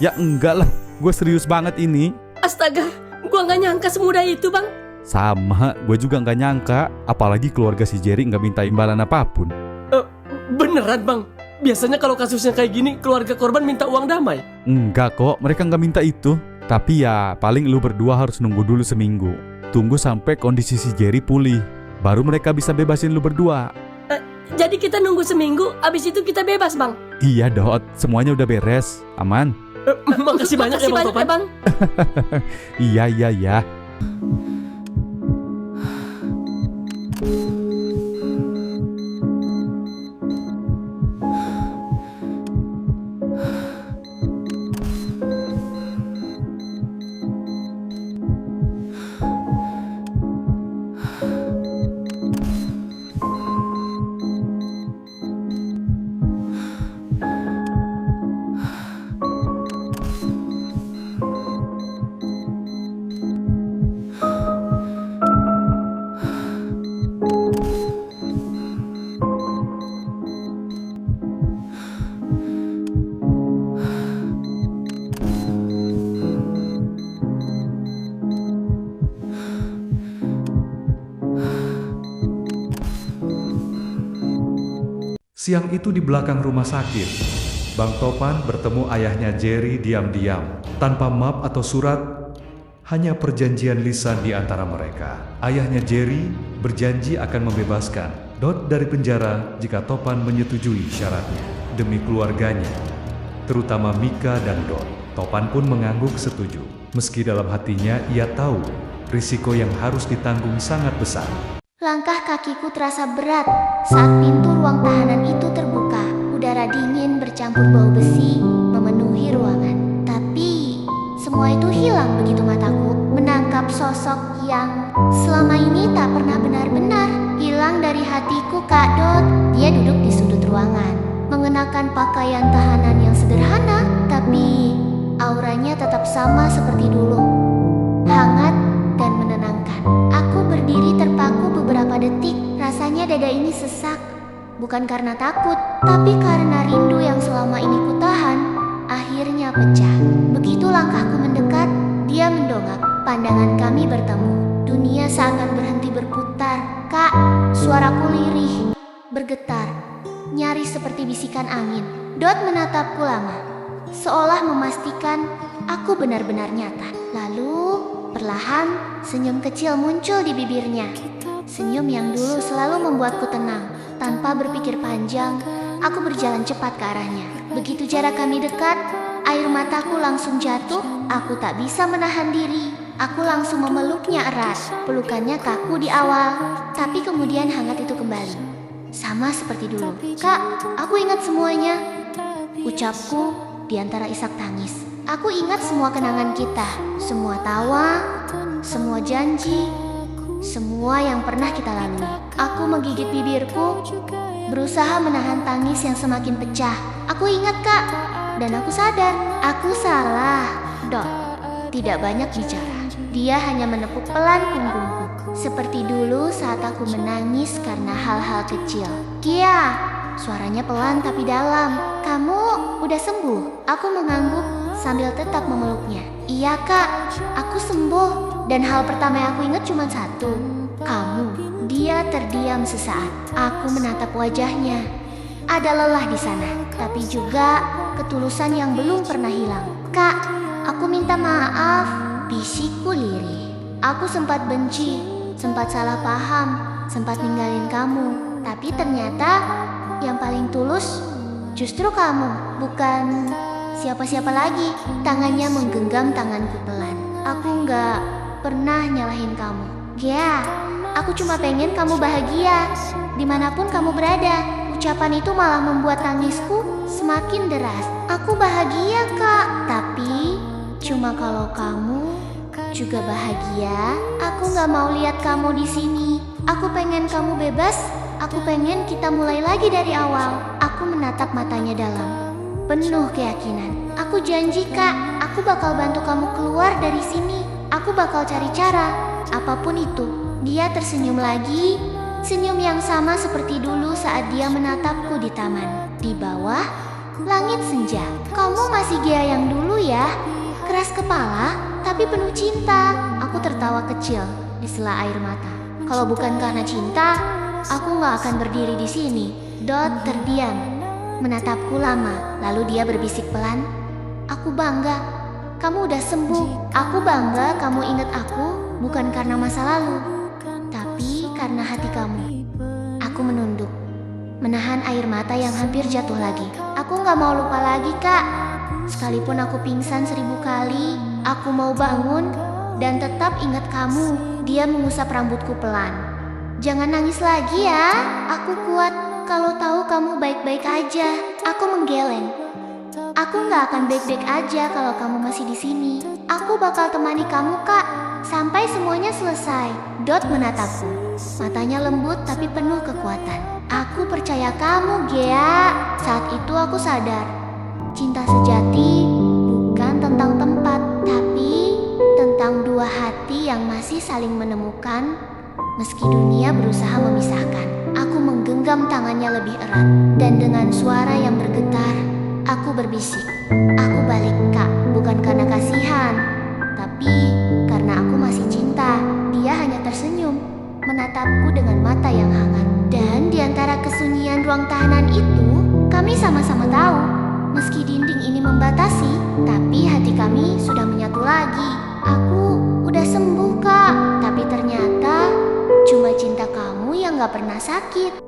Ya enggak lah, gue serius banget ini. Astaga, gua nggak nyangka semudah itu, Bang. Sama, gue juga nggak nyangka. Apalagi keluarga si Jerry nggak minta imbalan apapun. Beneran, Bang? Biasanya kalau kasusnya kayak gini, keluarga korban minta uang damai. Enggak kok, mereka nggak minta itu. Tapi ya, paling lu berdua harus nunggu dulu seminggu. Tunggu sampai kondisi si Jerry pulih. Baru mereka bisa bebasin lu berdua. Jadi kita nunggu seminggu, abis itu kita bebas, Bang. Iya Dot, semuanya udah beres. Aman? Makasih banyak ya, Bang Topan. Iya. Siang itu di belakang rumah sakit, Bang Topan bertemu ayahnya Jerry diam-diam, tanpa map atau surat, hanya perjanjian lisan di antara mereka. Ayahnya Jerry berjanji akan membebaskan Dot dari penjara jika Topan menyetujui syaratnya. Demi keluarganya, terutama Mika dan Dot, Topan pun mengangguk setuju. Meski dalam hatinya ia tahu, risiko yang harus ditanggung sangat besar. Langkah kakiku terasa berat saat pintu ruang tahanan itu terbuka. Udara dingin bercampur bau besi memenuhi ruangan. Tapi semua itu hilang begitu mataku menangkap sosok yang selama ini tak pernah benar-benar hilang dari hatiku, Kak Dot. Dia duduk di sudut ruangan, mengenakan pakaian tahanan yang sederhana, tapi auranya tetap sama seperti dulu. Hangat dan menenangkan. Aku berdiri terpaku beberapa detik. Rasanya dada ini sesak. Bukan karena takut, tapi karena rindu yang selama ini kutahan akhirnya pecah. Begitu langkahku mendekat, dia mendongak. Pandangan kami bertemu. Dunia seakan berhenti berputar. Kak, suaraku lirih, bergetar, nyaris seperti bisikan angin. Dot menatapku lama, seolah memastikan aku benar-benar nyata. Lalu perlahan, senyum kecil muncul di bibirnya. Senyum yang dulu selalu membuatku tenang. Tanpa berpikir panjang, aku berjalan cepat ke arahnya. Begitu jarak kami dekat, air mataku langsung jatuh. Aku tak bisa menahan diri. Aku langsung memeluknya erat. Pelukannya kaku di awal, tapi kemudian hangat itu kembali. Sama seperti dulu. Kak, aku ingat semuanya, ucapku di antara isak tangis. Aku ingat semua kenangan kita, semua tawa, semua janji, semua yang pernah kita lalui. Aku menggigit bibirku, berusaha menahan tangis yang semakin pecah. Aku ingat, Kak, dan aku sadar, aku salah. Dot tidak banyak bicara. Dia hanya menepuk pelan punggungku. Seperti dulu saat aku menangis karena hal-hal kecil. Kia, suaranya pelan tapi dalam. Kamu udah sembuh? Aku mengangguk sambil tetap memeluknya. Iya, Kak, aku sembuh. Dan hal pertama yang aku ingat cuma satu, kamu. Dia terdiam sesaat. Aku menatap wajahnya. Ada lelah di sana, tapi juga ketulusan yang belum pernah hilang. Kak, aku minta maaf, bisikku lirih. Aku sempat benci, sempat salah paham, sempat ninggalin kamu. Tapi ternyata yang paling tulus justru kamu, bukan siapa-siapa lagi. Tangannya menggenggam tanganku pelan. Aku nggak pernah nyalahin kamu. Ya, aku cuma pengen kamu bahagia dimanapun kamu berada. Ucapan itu malah membuat tangisku semakin deras. Aku bahagia, Kak, tapi cuma kalau kamu juga bahagia. Aku nggak mau lihat kamu di sini. Aku pengen kamu bebas. Aku pengen kita mulai lagi dari awal. Aku menatap matanya dalam, penuh keyakinan. Aku janji, Kak, aku bakal bantu kamu keluar dari sini. Aku bakal cari cara, apapun itu. Dia tersenyum lagi, senyum yang sama seperti dulu saat dia menatapku di taman. Di bawah, Langit senja, kamu masih Gea yang dulu ya. Keras kepala, tapi penuh cinta. Aku tertawa kecil di sela air mata. Kalau bukan karena cinta, aku gak akan berdiri di sini. Dot terdiam, menatapku lama, lalu dia berbisik pelan. Aku bangga, kamu udah sembuh. Aku bangga kamu ingat aku, bukan karena masa lalu, tapi karena hati kamu. Aku menunduk, menahan air mata yang hampir jatuh lagi. Aku gak mau lupa lagi, Kak. Sekalipun aku pingsan 1000 kali, aku mau bangun dan tetap ingat kamu. Dia mengusap rambutku pelan. Jangan nangis lagi ya, aku kuat. Kalau tahu kamu baik-baik aja. Aku menggeleng. Aku gak akan baik-baik aja kalau kamu masih di sini. Aku bakal temani kamu, Kak, sampai semuanya selesai. Dot menatapku. Matanya lembut tapi penuh kekuatan. Aku percaya kamu, Gea. Saat itu aku sadar, cinta sejati bukan tentang tempat, tapi tentang dua hati yang masih saling menemukan meski dunia berusaha memisahkan. Aku menggenggam tangannya lebih erat, dan dengan suara yang bergetar, aku berbisik, aku balik, Kak, bukan karena kasihan, tapi karena aku masih cinta. Dia hanya tersenyum, menatapku dengan mata yang hangat. Dan di antara kesunyian ruang tahanan itu, kami sama-sama tahu, meski dinding ini membatasi, tapi hati kami sudah menyatu lagi. Aku udah sembuh, Kak, tapi ternyata cuma cinta kamu yang gak pernah sakit.